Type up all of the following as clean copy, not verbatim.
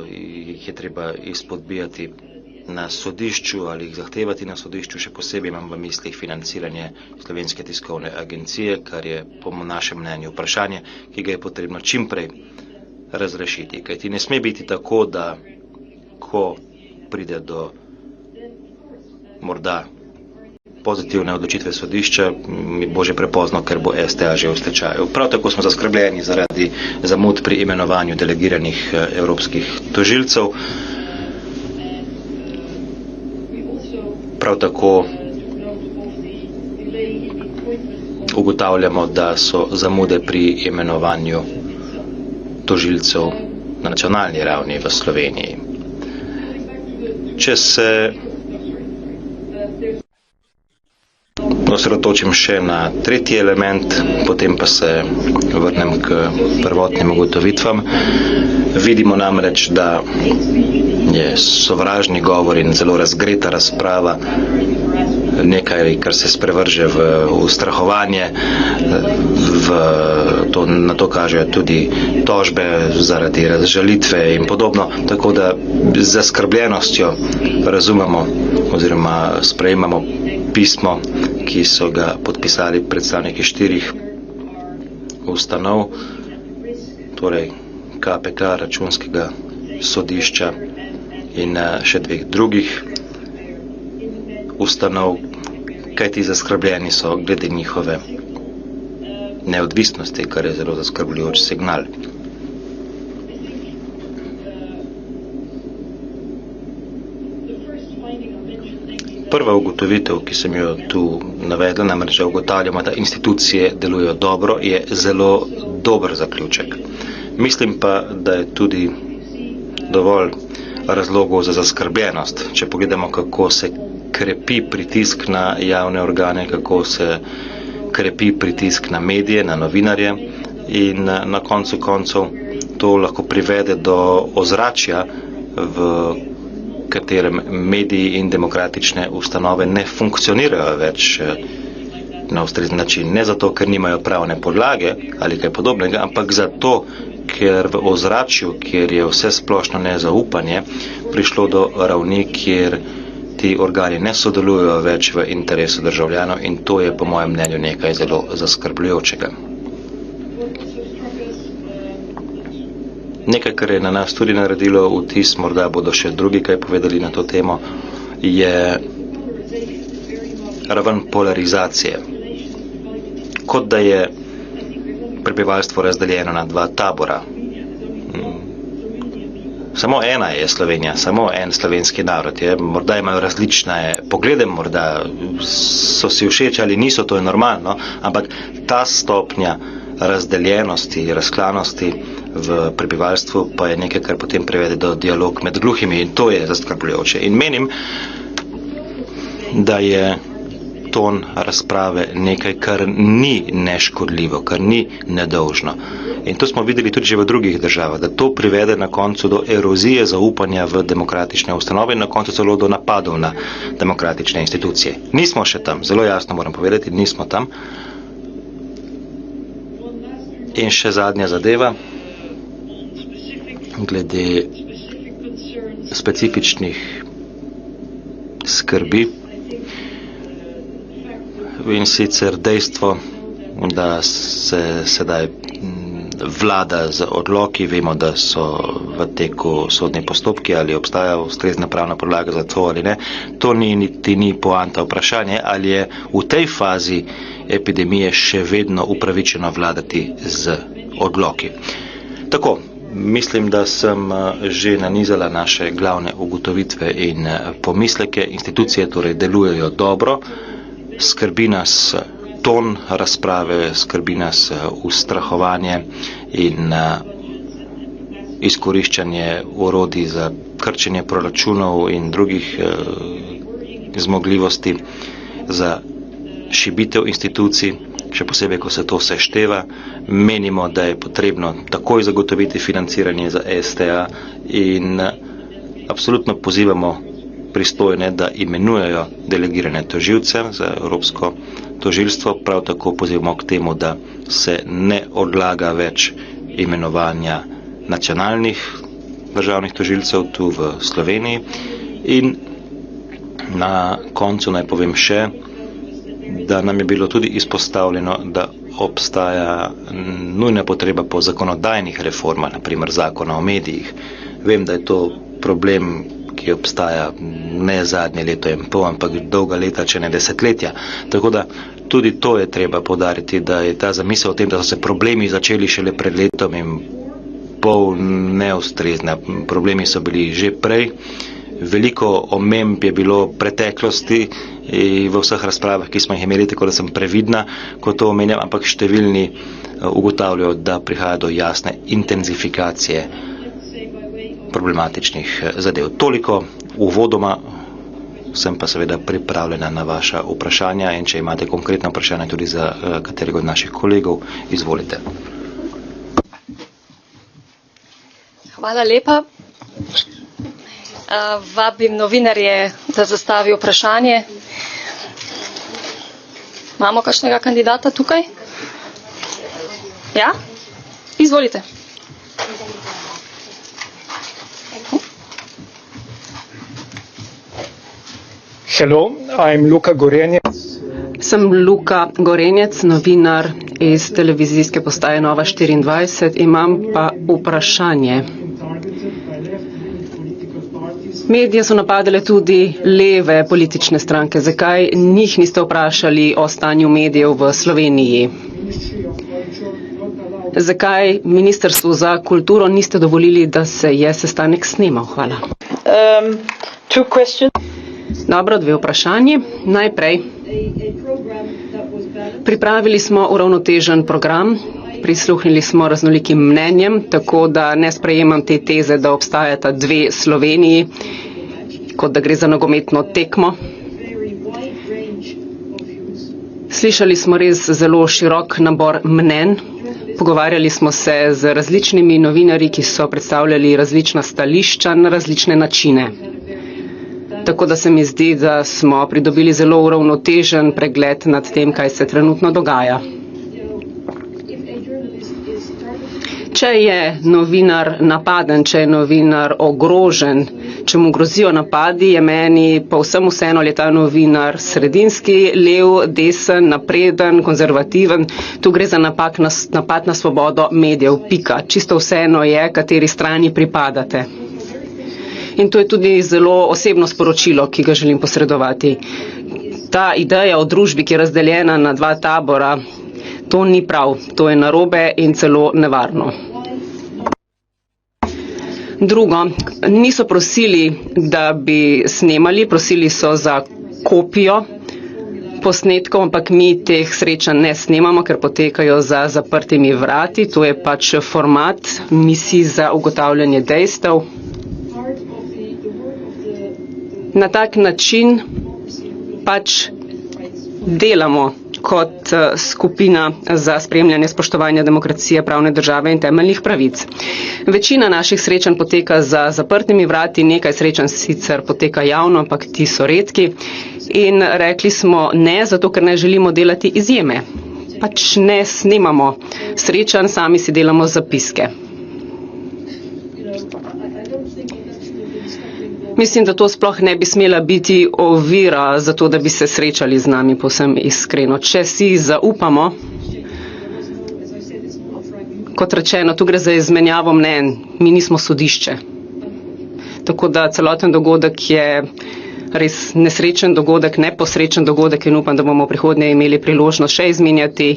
jih je treba izpodbijati na sodišču ali jih zahtevati na sodišču, še posebej imam v mislih financiranje Slovenske tiskovne agencije, kar je po našem mnenju vprašanje, ki ga je potrebno čimprej razrešiti. Kajti ne sme biti tako, da ko pride do morda pozitivne odločitve sodišča, bo že prepozno, ker bo STA že v stečaju. Prav tako smo zaskrbljeni zaradi zamud pri imenovanju delegiranih evropskih tožilcev. Prav tako ugotavljamo, da so zamude pri imenovanju tožilcev na nacionalni ravni v Sloveniji. Če se osredotočim še na tretji element, potem pa se vrnem k prvotnim ugotovitvam. Vidimo namreč, da je sovražni govor in zelo razgreta razprava nekaj, kar se sprevrže v ustrahovanje, na to kažejo tudi tožbe zaradi razžalitve in podobno, tako da z zaskrbljenostjo razumemo oziroma sprejemamo pismo, ki so ga podpisali predstavniki 4 ustanov, torej KPK, Računskega sodišča in še 2 drugih ustanov, kajti zaskrbljeni so glede njihove neodvisnosti, kar je zelo zaskrbljujoč signal. Prva ugotovitev, ki sem jo tu navedla, namreč ugotavljamo, da institucije delujejo dobro, je zelo dober zaključek. Mislim pa, da je tudi dovolj razlogov za zaskrbljenost. Če pogledamo, kako se krepi pritisk na javne organe, kako se krepi pritisk na medije, na novinarje in na koncu koncev to lahko privede do ozračja, v katerem mediji in demokratične ustanove ne funkcionirajo več na ustrezen način. Ne zato, ker nimajo pravne podlage ali kaj podobnega, ampak zato, ker v ozračju, kjer je vse splošno nezaupanje, prišlo do ravni, kjer ti organi ne sodelujejo več v interesu državljanov in to je po mojem mnenju nekaj zelo zaskrbljujočega. Nekaj, kar je na nas tudi naredilo vtis, morda bodo še drugi kaj povedali na to temo, je raven polarizacije. Kot da je prebivalstvo razdeljeno na 2 tabora. Samo ena je Slovenija, samo en slovenski narod je. Morda imajo različne poglede, morda so si všeč ali niso, to je normalno, ampak ta stopnja razdeljenosti, razklanosti v prebivalstvu pa je nekaj, kar potem privede do dialog med gluhimi in to je zaskrbljujoče. In menim, da je ton razprave nekaj, kar ni neškodljivo, kar ni nedolžno. In to smo videli tudi že v drugih državah, da to privede na koncu do erozije zaupanja v demokratične ustanove in na koncu celo do napadov na demokratične institucije. Nismo še tam, zelo jasno moram povedati, nismo tam. In še zadnja zadeva, glede specifičnih skrbi, in sicer dejstvo, da se sedaj vlada z odloki, vemo, da so v teku sodni postopki, ali obstaja ustrezna pravna podlaga za to ali ne. To niti ni poanta vprašanje, ali je v tej fazi epidemije še vedno upravičeno vladati z odloki. Tako, mislim, da sem že nanizala naše glavne ugotovitve in pomisleke. Institucije torej delujejo dobro, skrbi nas ton razprave, skrbi nas ustrahovanje in izkoriščanje orodij za krčenje proračunov in drugih zmogljivosti za šibitev institucij, še posebej, ko se to sešteva. Menimo, da je potrebno takoj zagotoviti financiranje za STA in absolutno pozivamo pristojne, da imenujejo delegirane tožilce za Evropsko tožilstvo. Prav tako pozivamo k temu, da se ne odlaga več imenovanja nacionalnih državnih tožilcev tu v Sloveniji in na koncu naj povem še, da nam je bilo tudi izpostavljeno, da obstaja nujna potreba po zakonodajnih reformah, naprimer Zakona o medijih. Vem, da je to problem, ki obstaja ne zadnje leto in pol, ampak dolga leta, če ne desetletja. Tako da tudi to je treba poudariti, da je ta zamisel o tem, da so se problemi začeli šele pred letom in pol neustrezna. Problemi so bili že prej. Veliko omemb je bilo v preteklosti v vseh razpravah, ki smo jih imeli, tako da sem previdna, ko to omenjam, ampak številni ugotavljajo, da prihaja do jasne intenzifikacije problematičnih zadev. Toliko uvodoma, sem pa seveda pripravljena na vaša vprašanja in če imate konkretna vprašanja tudi za katerega od naših kolegov, izvolite. Hvala lepa. Vabim novinarje, da zastavijo vprašanje. Imamo kakšnega kandidata tukaj? Ja? Izvolite. Hello, I'm Luka Gorenjec. Sem Luka Gorenjec, novinar iz televizijske postaje Nova 24. Imam pa vprašanje. Medije so napadale tudi leve politične stranke. Zakaj njih niste vprašali o stanju medijev v Sloveniji? Zakaj Ministrstvu za kulturo niste dovolili, da se je sestanek snemal? Hvala. Dobro, dve vprašanji. Najprej, pripravili smo uravnotežen program, prisluhnili smo raznolikim mnenjem, tako da ne sprejemam te teze, da obstajata dve Sloveniji, kot da gre za nogometno tekmo. Slišali smo res zelo širok nabor mnenj, pogovarjali smo se z različnimi novinarji, ki so predstavljali različna stališča na različne načine. Tako da se mi zdi, da smo pridobili zelo uravnotežen pregled nad tem, kaj se trenutno dogaja. Če je novinar napaden, če je novinar ogrožen, če mu grozijo napadi, je meni povsem vseeno, ali je ta novinar sredinski, lev, desen, napreden, konzervativen. Tu gre za napad na svobodo medijev, pika. Čisto vseeno je, kateri strani pripadate. In to je tudi zelo osebno sporočilo, ki ga želim posredovati. Ta ideja o družbi, ki je razdeljena na dva tabora, to ni prav, to je narobe in celo nevarno. Drugo, niso prosili, da bi snemali, prosili so za kopijo posnetkov, ampak mi teh srečanj ne snemamo, ker potekajo za zaprtimi vrati. To je pač format misij za ugotavljanje dejstev. Na tak način pač delamo kot skupina za spremljanje spoštovanja demokracije, pravne države in temeljnih pravic. Večina naših srečanj poteka za zaprtimi vrati, nekaj srečanj sicer poteka javno, ampak ti so redki. In rekli smo ne, zato ker ne želimo delati izjeme. Pač ne snemamo srečanj, sami si delamo zapiske. Mislim, da to sploh ne bi smela biti ovira za to, da bi se srečali z nami, povsem iskreno. Če si zaupamo, kot rečeno, tu gre za izmenjavo mnenj, mi nismo sodišče. Tako da celoten dogodek je res nesrečen dogodek, neposrečen dogodek in upam, da bomo v prihodnje imeli priložnost še izmenjati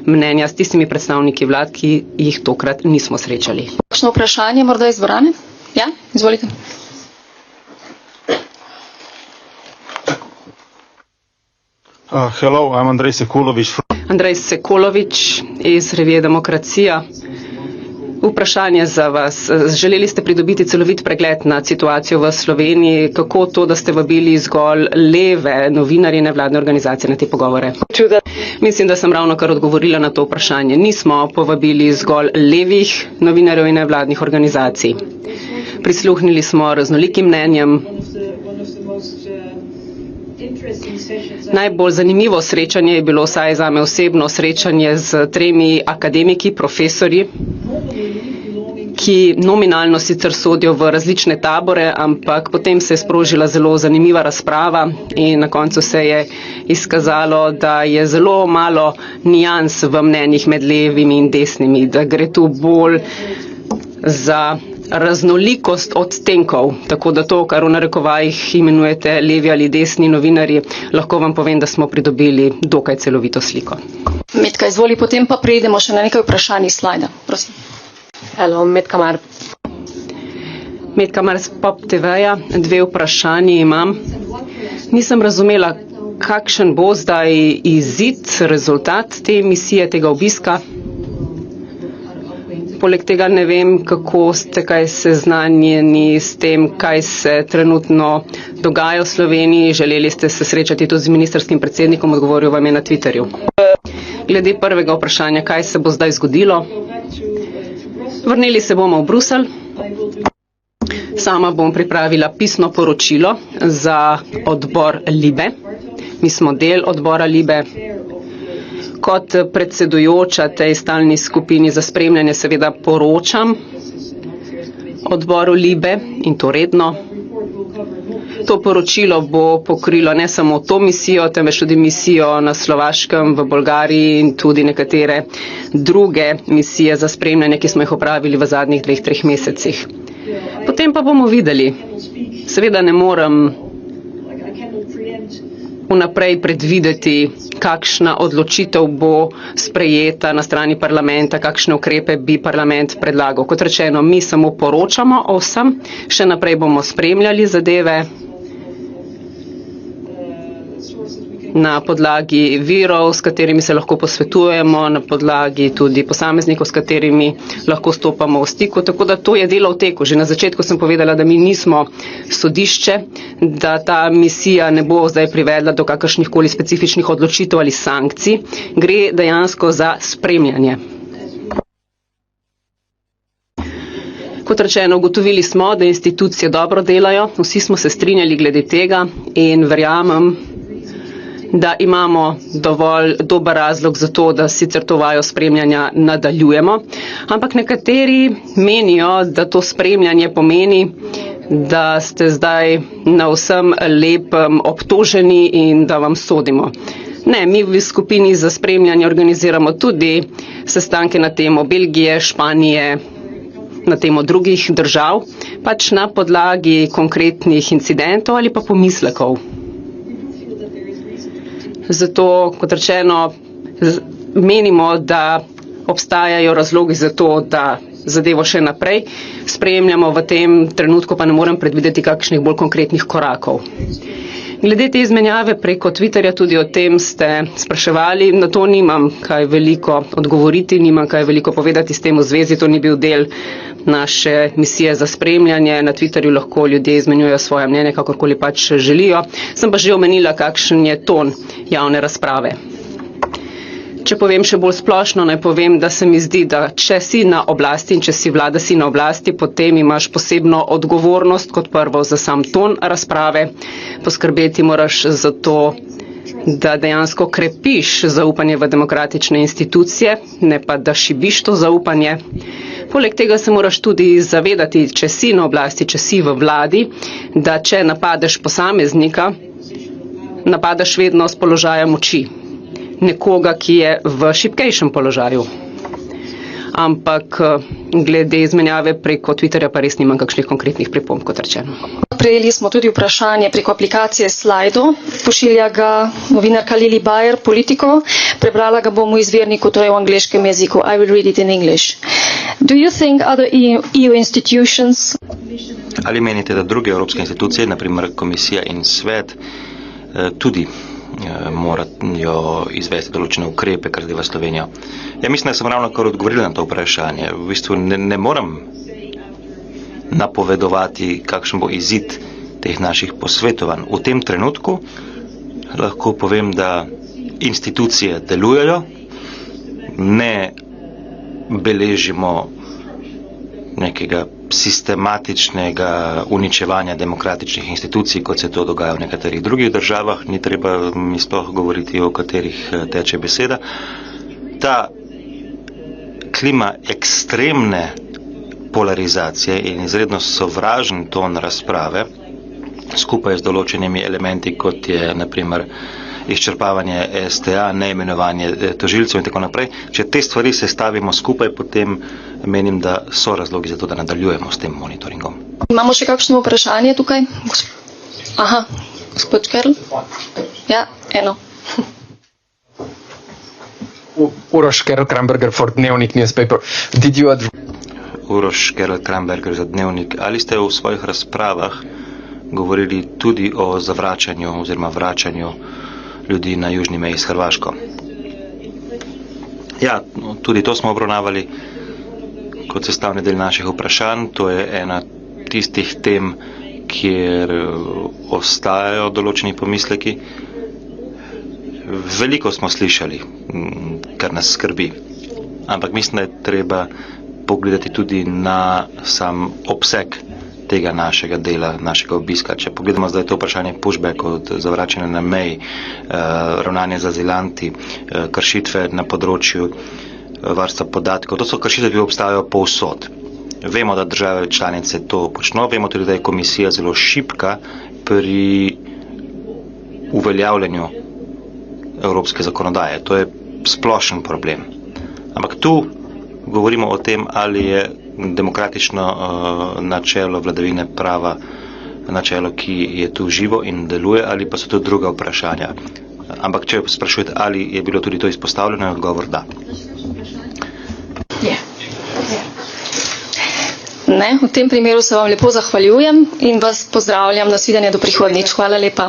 mnenja s tistimi predstavniki vlad, ki jih tokrat nismo srečali. Kakšno vprašanje morda iz dvorane? Ja, izvolite. Hello, I'm Andrej Sekulović. Andrej Sekulović iz revije Demokracija. Vprašanje za vas. Želeli ste pridobiti celovit pregled nad situacijo v Sloveniji. Kako to, da ste vabili zgolj leve novinarje in nevladne organizacije na te pogovore? Mislim, da sem ravno kar odgovorila na to vprašanje. Nismo povabili zgolj levih novinarjev in nevladnih organizacij. Prisluhnili smo raznolikim mnenjem. Najbolj zanimivo srečanje je bilo vsaj zame osebno srečanje z 3 akademiki, profesorji, ki nominalno sicer sodijo v različne tabore, ampak potem se je sprožila zelo zanimiva razprava in na koncu se je izkazalo, da je zelo malo nijans v mnenjih med levimi in desnimi, da gre tu bolj za raznolikost odtenkov, tako da to, kar v narekovajih imenujete levi ali desni novinarji, lahko vam povem, da smo pridobili dokaj celovito sliko. Metka, izvoli, potem pa prejdemo še na nekaj vprašanj iz slajda. Prosim. Hello, Metka Mar. Metka Mar z Pop TV-ja, 2 vprašanji imam. Nisem razumela, kakšen bo zdaj izid, rezultat te misije, tega obiska. Poleg tega ne vem, kako ste kaj seznanjeni s tem, kaj se trenutno dogaja v Sloveniji. Želeli ste se srečati tudi z ministrskim predsednikom, odgovoril vam je na Twitterju. Glede prvega vprašanja, kaj se bo zdaj zgodilo? Vrnili se bomo v Bruselj. Sama bom pripravila pisno poročilo za odbor Libe. Mi smo del odbora Libe. Kot predsedujoča tej stalni skupini za spremljanje seveda poročam odboru Libe in to redno. To poročilo bo pokrilo ne samo to misijo, temveč tudi misijo na Slovaškem, v Bolgariji in tudi nekatere druge misije za spremljanje, ki smo jih opravili v zadnjih 2-3 mesecih. Potem pa bomo videli. Seveda ne morem vnaprej predvideti, kakšna odločitev bo sprejeta na strani parlamenta, kakšne ukrepe bi parlament predlagal. Kot rečeno, mi samo poročamo o vsem, še naprej bomo spremljali zadeve na podlagi virov, s katerimi se lahko posvetujemo, na podlagi tudi posameznikov, s katerimi lahko stopamo v stiku. Tako da to je delo v teku. Že na začetku sem povedala, da mi nismo sodišče, da ta misija ne bo zdaj privedla do kakršnihkoli specifičnih odločitev ali sankcij. Gre dejansko za spremljanje. Kot rečeno, ugotovili smo, da institucije dobro delajo, vsi smo se strinjali glede tega in verjamem, da imamo dovolj dober razlog za to, da sicer to vajo spremljanja nadaljujemo, ampak nekateri menijo, da to spremljanje pomeni, da ste zdaj na vsem lepem obtoženi in da vam sodimo. Ne, mi v skupini za spremljanje organiziramo tudi sestanke na temo Belgije, Španije, na temo drugih držav, pač na podlagi konkretnih incidentov ali pa pomislekov. Zato, kot rečeno, menimo, da obstajajo razlogi za to, da zadevo še naprej spremljamo, v tem trenutku pa ne morem predvideti kakšnih bolj konkretnih korakov. Glede te izmenjave preko Twitterja, tudi o tem ste spraševali, na to nimam kaj veliko odgovoriti, nimam kaj veliko povedati s tem v zvezi, to ni bil del naše misije za spremljanje. Na Twitterju lahko ljudje izmenjujejo svoje mnenje, kakorkoli pač želijo. Sem pa že omenila, kakšen je ton javne razprave. Če povem še bolj splošno, naj povem, da se mi zdi, da če si na oblasti in če si vlada si na oblasti, potem imaš posebno odgovornost kot prvo za sam ton razprave. Poskrbeti moraš za to, da dejansko krepiš zaupanje v demokratične institucije, ne pa da šibiš to zaupanje. Poleg tega se moraš tudi zavedati, če si na oblasti, če si v vladi, da če napadeš posameznika, napadaš vedno z položaja moči. Nekoga, ki je v šibkejšem položaju. Ampak glede izmenjave preko Twitterja pa res nimam kakšnih konkretnih pripomb, kot rečeno. Prejeli smo tudi vprašanje preko aplikacije Sledi. Pošilja ga novinarka Lili Bayer, Politiko. Prebrala ga bom v izvirniku, torej v angleškem jeziku. I will read it in English. Do you think other EU institutions... Ali menite, da druge evropske institucije, naprimer komisija in svet, tudi morajo izvesti določene ukrepe, kar zadeva Slovenijo? Ja, mislim, da sem ravno kar odgovorila na to vprašanje. V bistvu ne moram napovedovati, kakšen bo izid teh naših posvetovanj. V tem trenutku lahko povem, da institucije delujejo, ne beležimo nekega sistematičnega uničevanja demokratičnih institucij, kot se to dogaja v nekaterih drugih državah, ni treba mi sploh govoriti, o katerih teče beseda. Ta klima ekstremne polarizacije in izredno sovražen ton razprave, skupaj z določenimi elementi, kot je naprimer izčrpavanje STA, neimenovanje tožilcev in tako naprej. Če te stvari se stavimo skupaj, potem menim, da so razlogi za to, da nadaljujemo s tem monitoringom. Imamo še kakšno vprašanje tukaj? Aha, gospod Škerl? Ja, eno. Uroš Škerl-Kramberger for Dnevnik newspaper. Did you Uroš Škerl-Kramberger za Dnevnik. Ali ste v svojih razpravah govorili tudi o zavračanju oziroma vračanju ljudi na južni meji s Hrvaško? Ja, tudi to smo obravnavali kot sestavni del naših vprašanj. To je ena tistih tem, kjer ostajajo določeni pomisleki. Veliko smo slišali, kar nas skrbi, ampak mislim, da je treba pogledati tudi na sam obseg tega našega dela, našega obiska. Če pogledamo zdaj to vprašanje pushback od zavračanja na meji, ravnanje z azilanti, kršitve na področju varstva podatkov, to so kršitve, ki obstajajo povsod. Vemo, da države članice to počno, vemo tudi, da je komisija zelo šibka pri uveljavljanju evropske zakonodaje. To je splošen problem. Ampak tu govorimo o tem, ali je demokratično načelo vladavine prava načelo, ki je tu živo in deluje, ali pa so to druga vprašanja. Ampak če sprašujete, ali je bilo tudi to izpostavljeno, je odgovor da. Ne, v tem primeru se vam lepo zahvaljujem in vas pozdravljam na svidenje do prihodnjič. Hvala lepa.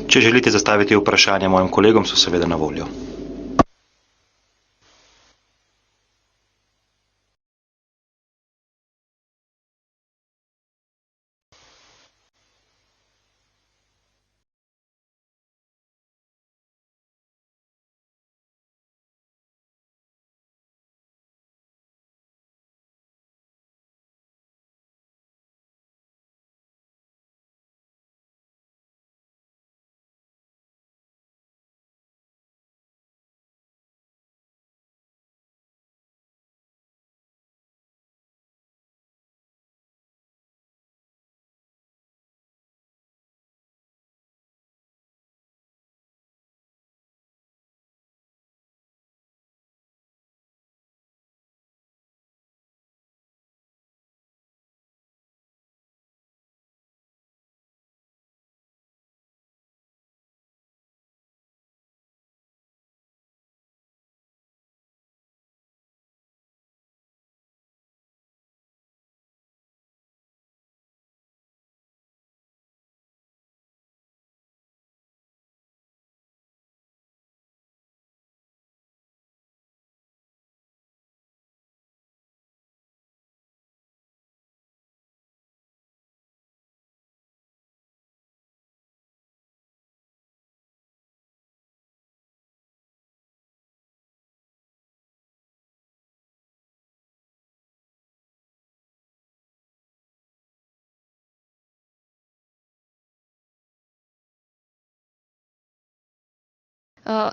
Če želite zastaviti vprašanje mojim kolegom, so seveda na voljo.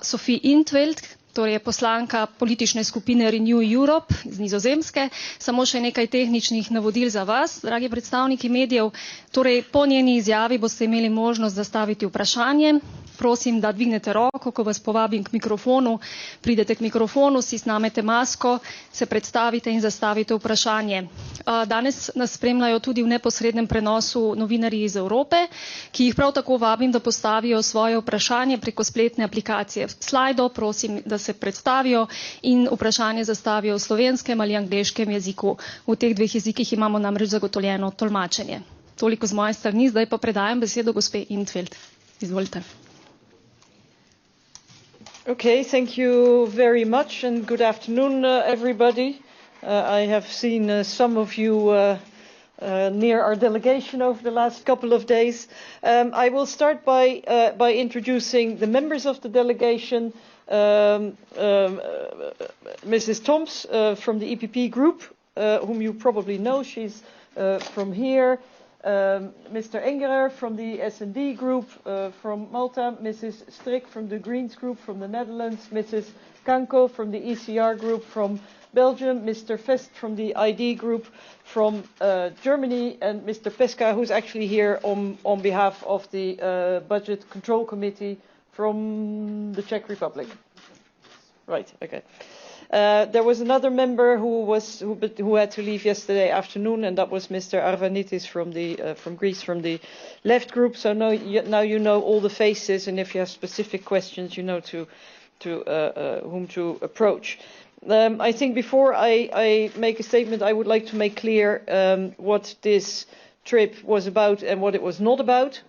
Sophie Intveld, torej poslanka politične skupine Renew Europe iz Nizozemske. Samo še nekaj tehničnih navodil za vas, dragi predstavniki medijev. Torej, po njeni izjavi boste imeli možnost zastaviti vprašanje. Prosim, da dvignete roko, ko vas povabim k mikrofonu. Pridete k mikrofonu, si snamete masko, se predstavite in zastavite vprašanje. Danes nas spremljajo tudi v neposrednem prenosu novinarji iz Evrope, ki jih prav tako vabim, da postavijo svoje vprašanje preko spletne aplikacije Slido. Prosim, da se predstavijo in vprašanje zastavijo v slovenskem ali angleškem jeziku. V teh dveh jezikih imamo namreč zagotovljeno tolmačenje. Toliko z moje strani, zdaj pa predajam besedo gospe Intveld. Izvolite. Okay, thank you very much and good afternoon, everybody. I have seen some of you near our delegation over the last couple of days. I will start by introducing the members of the delegation. Mrs. Toms from the EPP group, whom you probably know. She's from here. Mr. Engerer from the S&D group from Malta, Mrs. Strik from the Greens group from the Netherlands, Mrs. Kanko from the ECR group from Belgium, Mr. Vest from the ID group from Germany, and Mr. Peska, who's actually here on behalf of the Budget Control Committee from the Czech Republic. Right, okay. There was another member who had to leave yesterday afternoon, and that was Mr. Arvanitis from Greece, from the left group. So now you know all the faces, and if you have specific questions, you know to whom to approach. I think before I make a statement, I would like to make clear what this trip was about and what it was not about.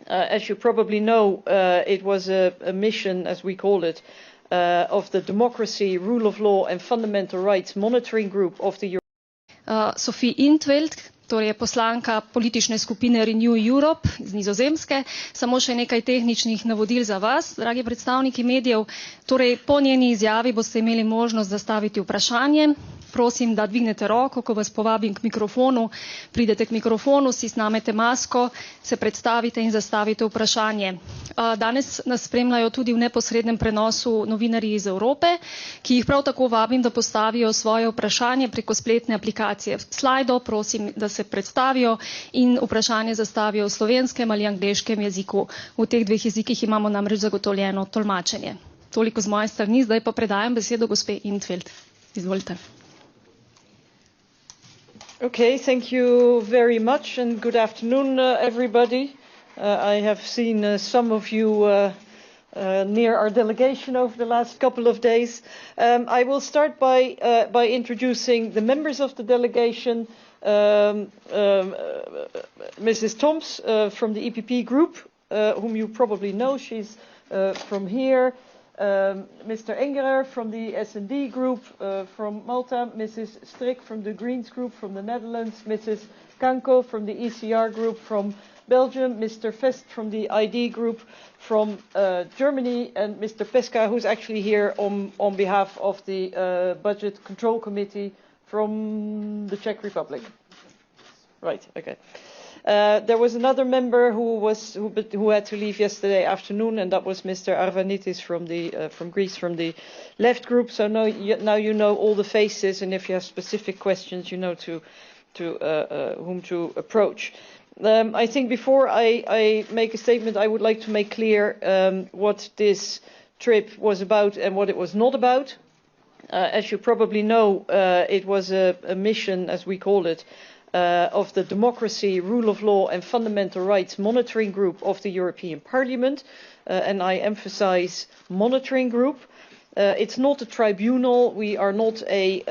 As you probably know, it was a mission, as we call it, of the Democracy, Rule of Law and Fundamental Rights Monitoring Group of the Sophie Intveld, torej poslanka politične skupine Renew Europe iz Nizozemske. Samo še nekaj tehničnih navodil za vas, dragi predstavniki medijev. Torej, po njeni izjavi boste imeli možnost zastaviti vprašanje. Prosim, da dvignete roko, ko vas povabim k mikrofonu. Pridete k mikrofonu, si snamete masko, se predstavite in zastavite vprašanje. Danes nas spremljajo tudi v neposrednem prenosu novinarji iz Evrope, ki jih prav tako vabim, da postavijo svoje vprašanje preko spletne aplikacije Sledi. Prosim, da se predstavijo in vprašanje zastavijo v slovenskem ali angleškem jeziku. V teh dveh jezikih imamo namreč zagotovljeno tolmačenje. Toliko z moje strani, zdaj pa predajam besedo gospe Intveld. Izvolite. Okay, thank you very much, and good afternoon, everybody. I have seen some of you near our delegation over the last couple of days. I will start by introducing the members of the delegation. Mrs. Toms from the EPP group, whom you probably know. She's from here. Mr. Engerer from the S&D group from Malta, Mrs. Strik from the Greens group from the Netherlands, Mrs. Kanko from the ECR group from Belgium, Mr. Vest from the ID group from Germany, and Mr. Peska, who's actually here on behalf of the Budget Control Committee from the Czech Republic. Right, okay. There was another member who had to leave yesterday afternoon, and that was Mr. Arvanitis from Greece, from the left group. So now you know all the faces, and if you have specific questions, you know to whom to approach. I think before I make a statement, I would like to make clear what this trip was about and what it was not about. As you probably know, it was a mission, as we call it, of the Democracy, Rule of Law and Fundamental Rights Monitoring Group of the European Parliament, and I emphasize monitoring group. It's not a tribunal. We are not a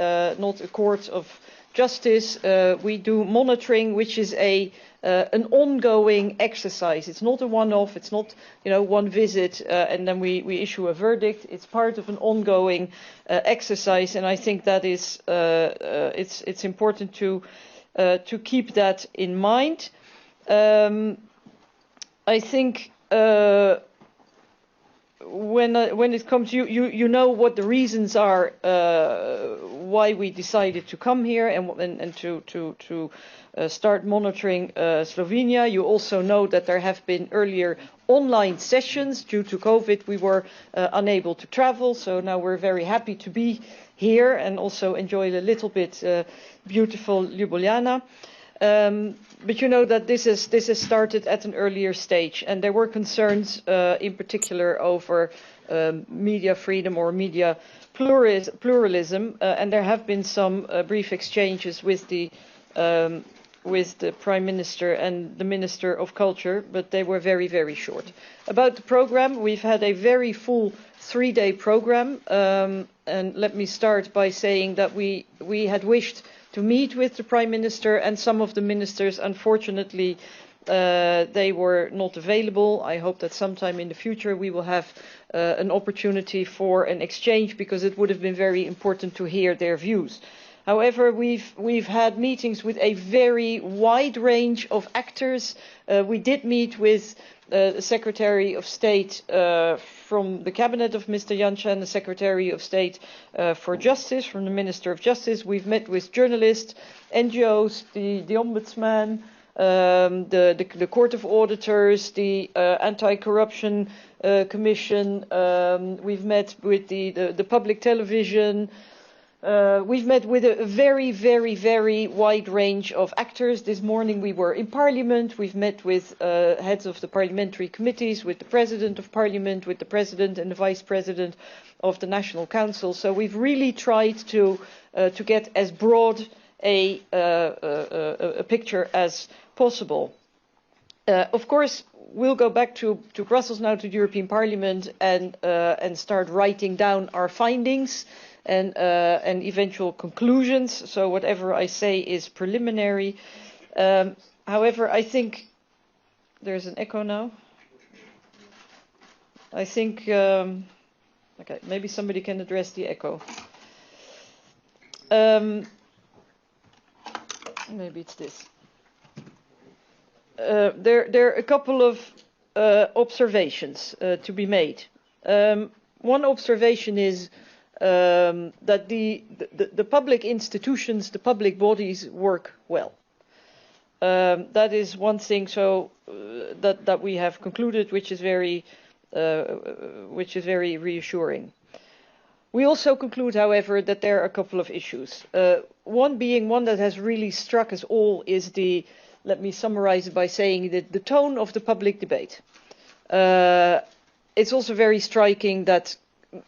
court of justice. We do monitoring, which is an ongoing exercise. It's not a one-off. It's not one visit and then we issue a verdict. It's part of an ongoing exercise, and I think that is it's important to keep that in mind. I think when it comes, you know what the reasons are why we decided to come here and to start monitoring Slovenia. You also know that there have been earlier online sessions. Due to COVID, we were unable to travel, so now we're very happy to be here and also enjoy a little bit beautiful Ljubljana. But you know that this has started at an earlier stage, and there were concerns in particular over media freedom or media pluralism, and there have been some brief exchanges with the Prime Minister and the Minister of Culture, but they were very, very short. About the program, we've had a very full 3-day program, and let me start by saying that we had wished to meet with the Prime Minister and some of the ministers. Unfortunately, they were not available. I hope that sometime in the future we will have an opportunity for an exchange, because it would have been very important to hear their views. However, we've had meetings with a very wide range of actors. We did meet with the Secretary of State from the cabinet of Mr. Janša, the Secretary of State for Justice, from the Minister of Justice. We've met with journalists, NGOs, the Ombudsman, the Court of Auditors, the Anti-Corruption Commission. We've met with the public television. We've met with a very, very, very wide range of actors. This morning we were in Parliament. We've met with heads of the parliamentary committees, with the President of Parliament, with the President and the Vice President of the National Council. So we've really tried to get as broad a picture as possible. Of course, we'll go back to Brussels now, to the European Parliament, and start writing down our findings and eventual conclusions. So whatever I say is preliminary. However, I think there's an echo now. I think, okay, maybe somebody can address the echo. Maybe it's this. There are a couple of observations to be made. One observation is that the public institutions, the public bodies work well. That is one thing. So that we have concluded, which is very reassuring. We also conclude, however, that there are a couple of issues. One that has really struck us all is let me summarize it by saying that the tone of the public debate. It's also very striking that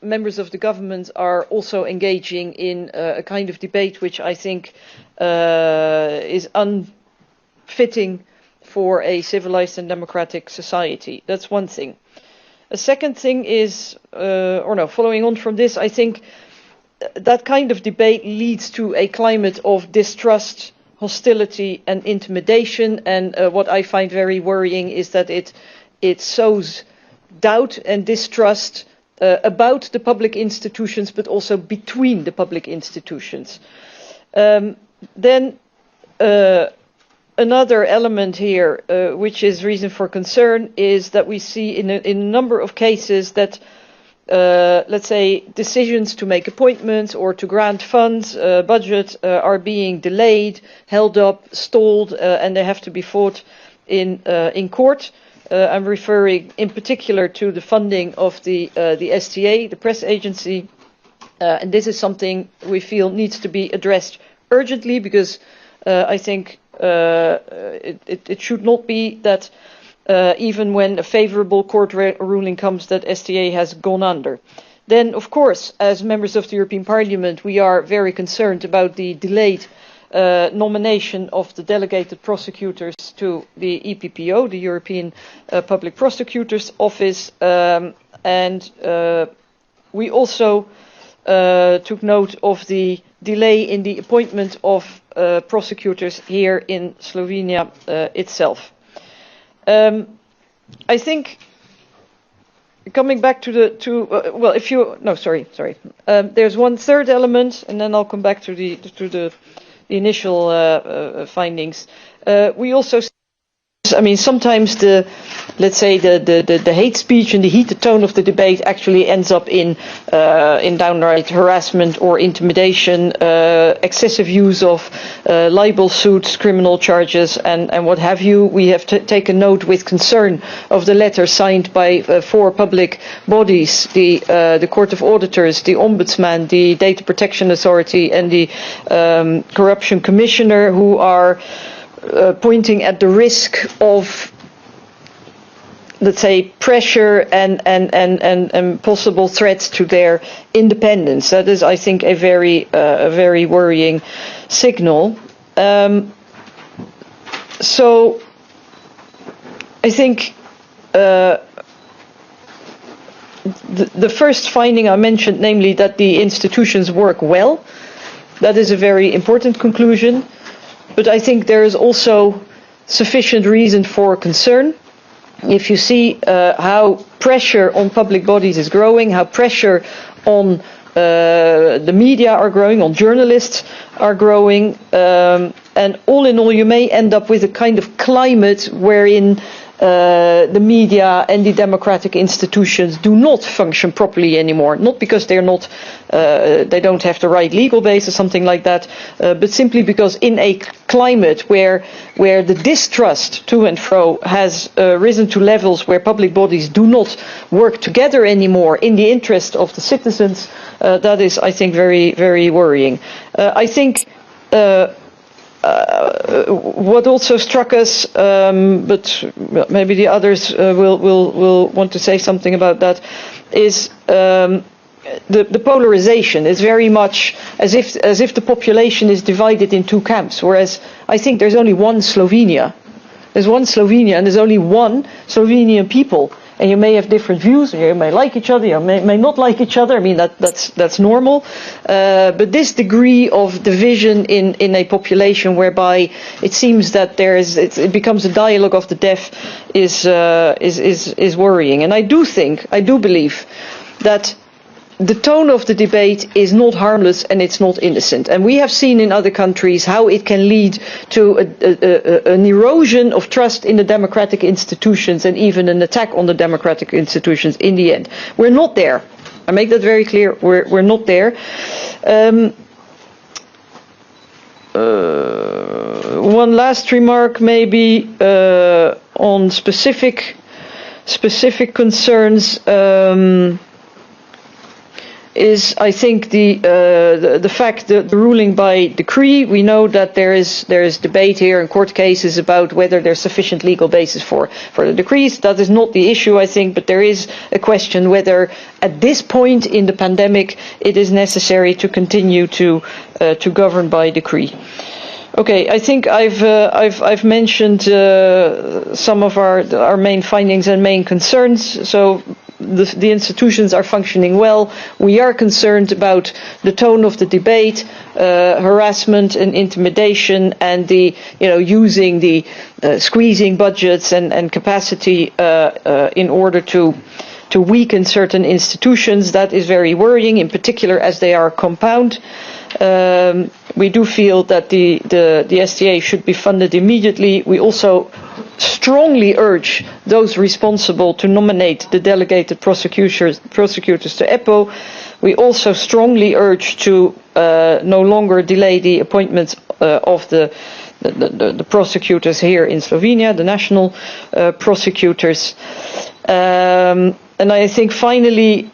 members of the government are also engaging in a kind of debate which I think is unfitting for a civilized and democratic society. That's one thing. A second thing is, following on from this, I think that kind of debate leads to a climate of distrust, hostility and intimidation, and what I find very worrying is that it sows doubt and distrust about the public institutions, but also between the public institutions. Then another element here, which is reason for concern, is that we see in a number of cases that, let's say, decisions to make appointments or to grant funds, budget, are being delayed, held up, stalled, and they have to be fought in court. I'm referring in particular to the funding of the STA, the press agency, and this is something we feel needs to be addressed urgently, because I think it should not be that even when a favourable court ruling comes, that STA has gone under. Then, of course, as members of the European Parliament, we are very concerned about the delayed nomination of the delegated prosecutors to the EPPO, the European Public Prosecutor's Office, and we also took note of the delay in the appointment of prosecutors here in Slovenia itself. I think, coming back to there's one third element, and then I'll come back to the initial findings. We also, sometimes the hate speech and the heated tone of the debate actually ends up in downright harassment or intimidation, excessive use of libel suits, criminal charges, and what have you. We have taken note with concern of the letter signed by 4 public bodies: the Court of Auditors, the Ombudsman, the Data Protection Authority, and the Corruption Commissioner, who are pointing at the risk of, let's say, pressure and possible threats to their independence. That is, I think, a very worrying signal. So I think the first finding I mentioned, namely that the institutions work well, that is a very important conclusion. But I think there is also sufficient reason for concern. If you see how pressure on public bodies is growing, how pressure on the media are growing, on journalists are growing, and all in all you may end up with a kind of climate wherein the media and the democratic institutions do not function properly anymore. Not because they're not, they don't have the right legal base or something like that, but simply because in a climate where the distrust to and fro has risen to levels where public bodies do not work together anymore in the interest of the citizens, that is, I think, very, very worrying. I think what also struck us, but maybe the others will want to say something about that, is the polarization is very much as if the population is divided in two camps, whereas I think there's only one Slovenia. There's one Slovenia and there's only one Slovenian people. And you may have different views, you may like each other, you may not like each other. I mean, that's normal. But this degree of division in a population whereby it seems that it becomes a dialogue of the deaf is worrying. And I do believe that the tone of the debate is not harmless and it's not innocent. And we have seen in other countries how it can lead to an erosion of trust in the democratic institutions and even an attack on the democratic institutions in the end. We're not there. I make that very clear. We're not there. One last remark maybe on specific concerns. Is I think the fact that the ruling by decree, we know that there is debate here in court cases about whether there's sufficient legal basis for the decrees. That is not the issue, I think, but there is a question whether at this point in the pandemic it is necessary to continue to govern by decree. Okay, I think I've mentioned some of our main findings and main concerns. So the institutions are functioning well. We are concerned about the tone of the debate, harassment and intimidation, and the using the squeezing budgets and capacity in order to weaken certain institutions. That is very worrying, in particular as they are compound. We do feel that the STA should be funded immediately. We also strongly urge those responsible to nominate the delegated prosecutors to EPO. We also strongly urge to no longer delay the appointments of the prosecutors here in Slovenia, the national prosecutors. And I think finally,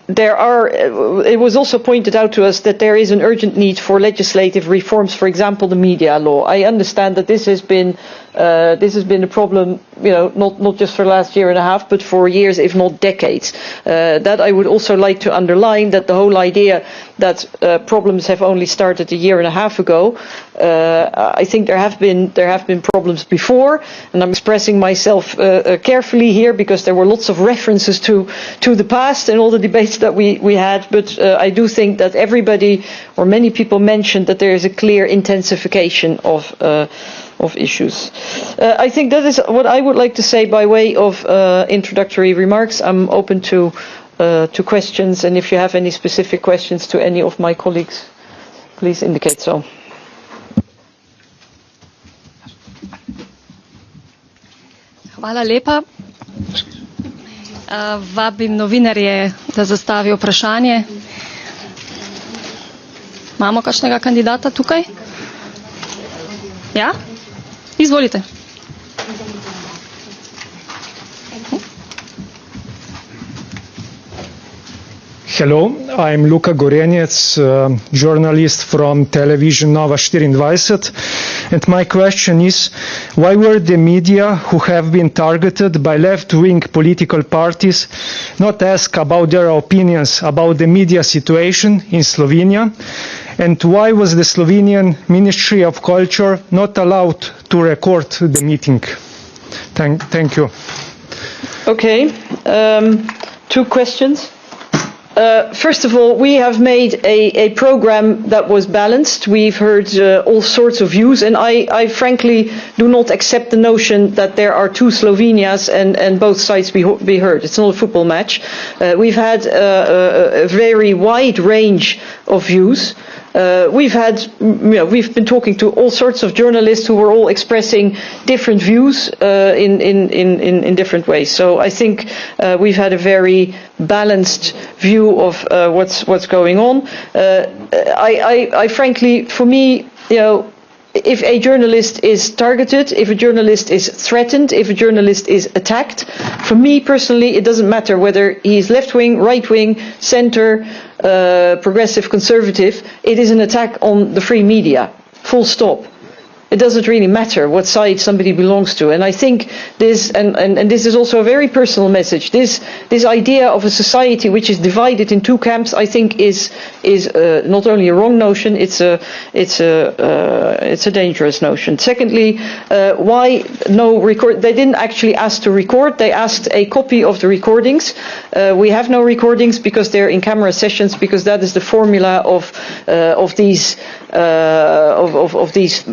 it was also pointed out to us that there is an urgent need for legislative reforms, for example, the media law. I understand that this has been a problem, not just for the last year and a half, but for years, if not decades. That I would also like to underline, that the whole idea that problems have only started a year and a half ago. I think there have been problems before, and I'm expressing myself carefully here because there were lots of references to the past and all the debates that we had. But I do think that everybody or many people mentioned that there is a clear intensification of issues. I think that is what I would like to say by way of introductory remarks. I'm open to questions, and if you have any specific questions to any of my colleagues, please indicate so. Hvala lepa. Vabim novinarje, da zastavijo vprašanje. Imamo kakšnega kandidata tukaj? Ja? Izvolite. Hello, I'm Luka Gorenjec, journalist from television Nova24, and my question is, why were the media who have been targeted by left-wing political parties not asked about their opinions about the media situation in Slovenia, and why was the Slovenian Ministry of Culture not allowed to record the meeting? Thank you. Okay, two questions. First of all, we have made a program that was balanced. We've heard all sorts of views, and I frankly do not accept the notion that there are two Slovenias and both sides be heard. It's not a football match. We've had a very wide range of views. we've been talking to all sorts of journalists who were all expressing different views in different ways. So I think we've had a very balanced view of what's going on. I frankly, for me, if a journalist is targeted, if a journalist is threatened, if a journalist is attacked, for me personally, it doesn't matter whether he's left-wing, right-wing, center, progressive, conservative. It is an attack on the free media. Full stop. It doesn't really matter what side somebody belongs to. And I think this, and this is also a very personal message, this idea of a society which is divided in two camps, I think is not only a wrong notion, it's a dangerous notion. Secondly, why no record? They didn't actually ask to record, they asked a copy of the recordings. We have no recordings because they're in camera sessions, because that is the formula of these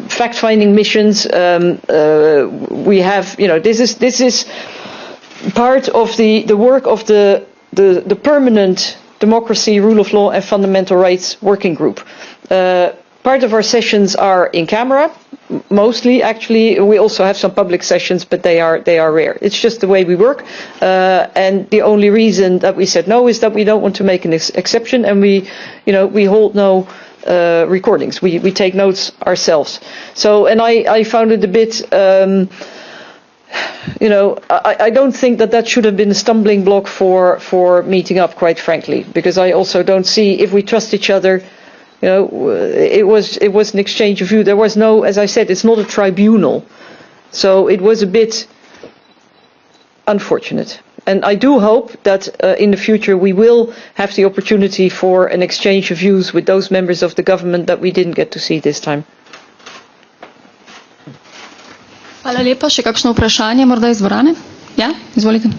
fact-finding missions. We have, this is part of the work of the permanent democracy, rule of law, and fundamental rights working group. Part of our sessions are in camera, mostly actually. We also have some public sessions, but they are rare. It's just the way we work, and the only reason that we said no is that we don't want to make an exception, and we hold no recordings. We take notes ourselves. So, and I found it a bit, I don't think that should have been a stumbling block for meeting up, quite frankly, because I also don't see, if we trust each other, it was an exchange of view. There was no, as I said, it's not a tribunal. So it was a bit unfortunate. And I do hope that in the future we will have the opportunity for an exchange of views with those members of the government that we didn't get to see this time. Hvala lepa. Še kakšno vprašanje morda iz dvorane? Ja, izvolite.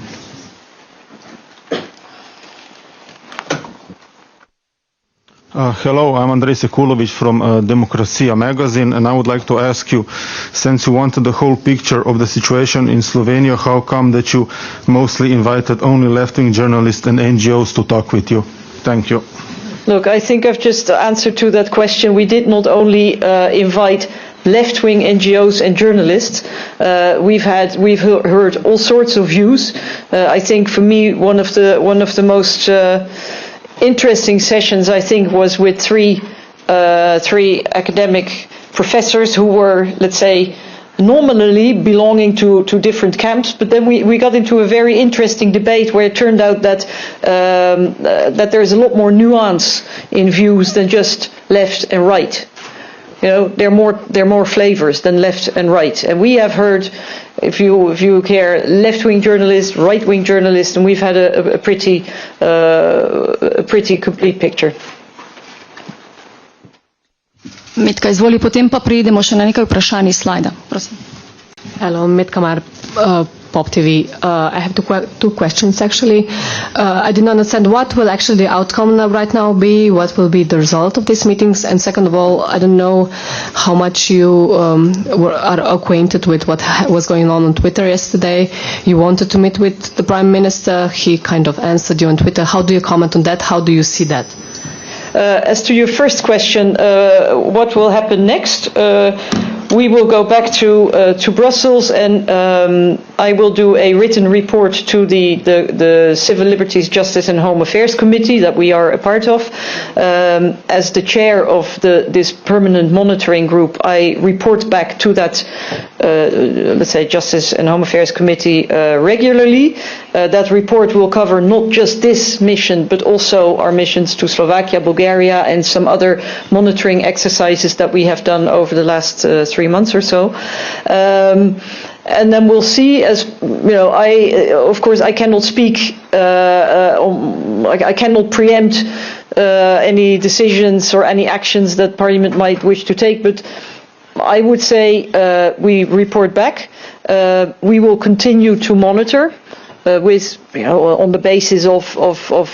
Hello, I'm Andrej Sekulović from Demokracija magazine, and I would like to ask you, since you wanted the whole picture of the situation in Slovenia, how come that you mostly invited only left-wing journalists and NGOs to talk with you? Thank you. Look, I think I've just answered to that question. We did not only invite left-wing NGOs and journalists. We've heard all sorts of views. I think for me one of the most interesting sessions, I think, was with three academic professors who were, let's say, nominally belonging to different camps, but then we got into a very interesting debate where it turned out that there's a lot more nuance in views than just left and right. There are more flavors than left and right, and we have heard, if you care, left-wing journalists, right-wing journalists, and we've had a pretty complete picture. Metka, izvoli, potem pa prejdemo še na nekaj vprašanj iz slajda. Prosim. Hello, Metka, Pop TV. I have two questions actually. I didn't understand what will actually the outcome right now be, what will be the result of these meetings, and second of all, I don't know how much you are acquainted with what was going on Twitter yesterday. You wanted to meet with the Prime Minister, he kind of answered you on Twitter. How do you comment on that? How do you see that? As to your first question, what will happen next? We will go back to Brussels, and I will do a written report to the Civil Liberties, Justice and Home Affairs Committee that we are a part of. As the chair of this permanent monitoring group, I report back to that, let's say, Justice and Home Affairs Committee regularly. That report will cover not just this mission, but also our missions to Slovakia, Bulgaria, and some other monitoring exercises that we have done over the last 3 months or so. And then we'll see, as of course I cannot speak, I cannot preempt any decisions or any actions that Parliament might wish to take, but I would say we report back. We will continue to monitor with, on the basis of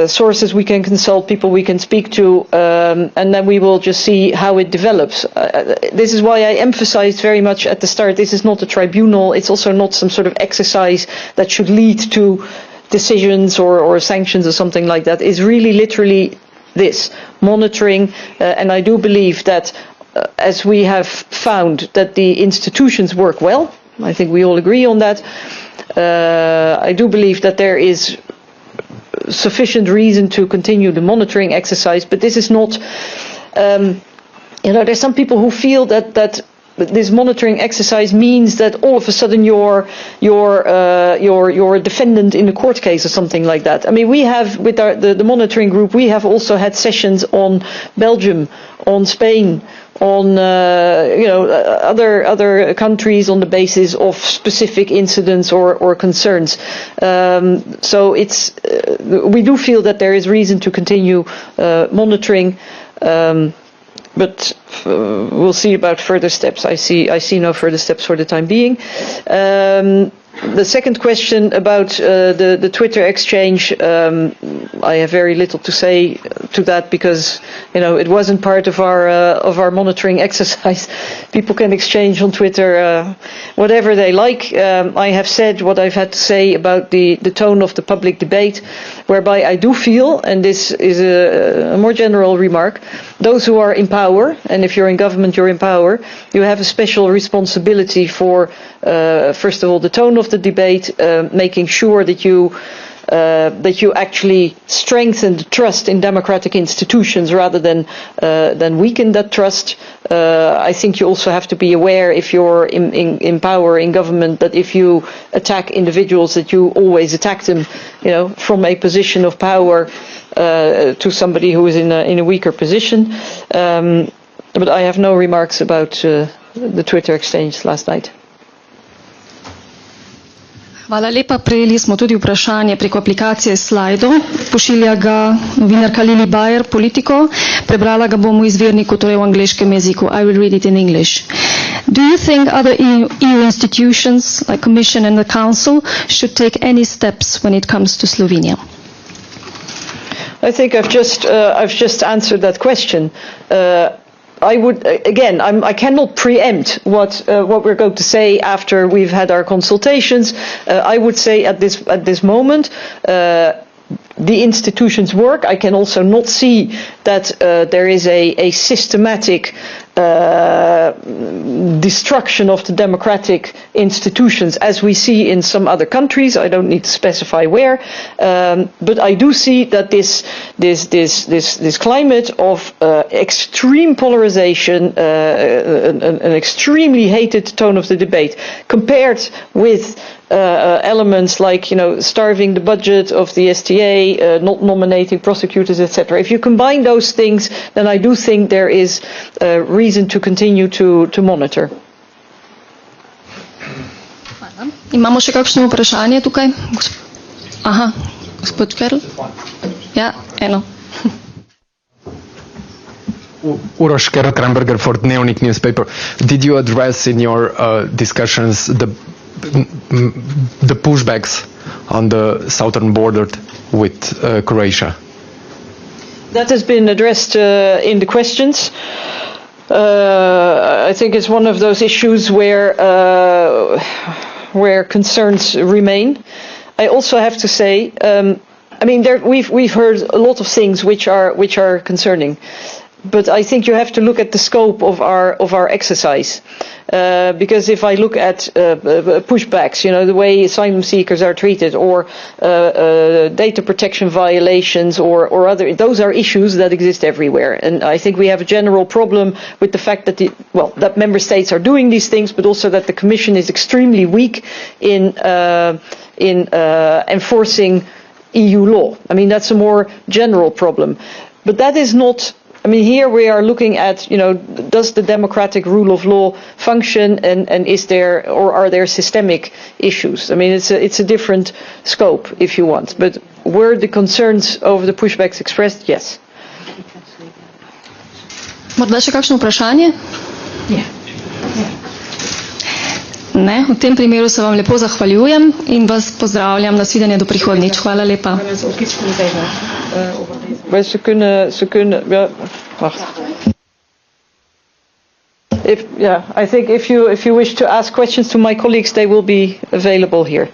sources we can consult, people we can speak to, and then we will just see how it develops. This is why I emphasized very much at the start, this is not a tribunal, it's also not some sort of exercise that should lead to decisions or sanctions or something like that. It's really literally this monitoring, and I do believe that as we have found that the institutions work well, I think we all agree on that, I do believe that there is sufficient reason to continue the monitoring exercise, but this is not, there's some people who feel that this monitoring exercise means that all of a sudden you're a defendant in a court case or something like that. I mean, we have with the monitoring group, we have also had sessions on Belgium, on Spain, on other countries on the basis of specific incidents or concerns. So it's we do feel that there is reason to continue monitoring. But we'll see about further steps. I see no further steps for the time being. The second question about the Twitter exchange, I have very little to say to that because it wasn't part of our monitoring exercise. People can exchange on Twitter whatever they like. I have said what I've had to say about the tone of the public debate, whereby I do feel, and this is a more general remark, those who are in power, and if you're in government, you're in power, you have a special responsibility for, first of all, the tone of the debate, making sure that you actually strengthen the trust in democratic institutions rather than weaken that trust. I think you also have to be aware, if you're in power, in government, that if you attack individuals, that you always attack them, from a position of power to somebody who is in a weaker position. But I have no remarks about the Twitter exchange last night. Hvala lepa. Prejeli smo tudi vprašanje preko aplikacije Sledi. Pošilja ga novinarka Lili Bayer, Politiko. Prebrala ga bom v izvirniku, torej v angleškem jeziku. I will read it in English. Do you think other EU institutions, like Commission and the Council, should take any steps when it comes to Slovenia? I think I've just answered that question. I would again. I cannot preempt what we're going to say after we've had our consultations. I would say at this moment, the institutions work. I can also not see that there is a systematic destruction of the democratic institutions as we see in some other countries. I don't need to specify where, but I do see that this climate of extreme polarization, an extremely hated tone of the debate, compared with elements like starving the budget of the STA, not nominating prosecutors, etc. If you combine those things, then I do think there is reason to continue to monitor. Imamo še kakšno vprašanje tukaj? Aha, gospod Kerl? Ja, eno. Uroš Kerl-Kramberger for Dnevnik newspaper. Did you address in your discussions the pushbacks on the southern border with Croatia? That has been addressed in the questions. I think it's one of those issues where concerns remain. I also have to say, we've heard a lot of things which are concerning, but I think you have to look at the scope of our exercise. Because if I look at pushbacks, the way asylum seekers are treated, or data protection violations, or other, those are issues that exist everywhere. And I think we have a general problem with the fact that that member states are doing these things, but also that the Commission is extremely weak in enforcing EU law. That's a more general problem. But that is not. Here we are looking at, does the democratic rule of law function, and is there, or are there systemic issues? It's a different scope, if you want. But were the concerns over the pushbacks expressed? Yes. Morda še kakšno vprašanje? Ne, v tem primeru se vam lepo zahvaljujem in vas pozdravljam. Nasvidenje do prihodnjič. Hvala lepa. Ze kunnen, ja, wacht. I think if you wish to ask questions to my colleagues, they will be available here.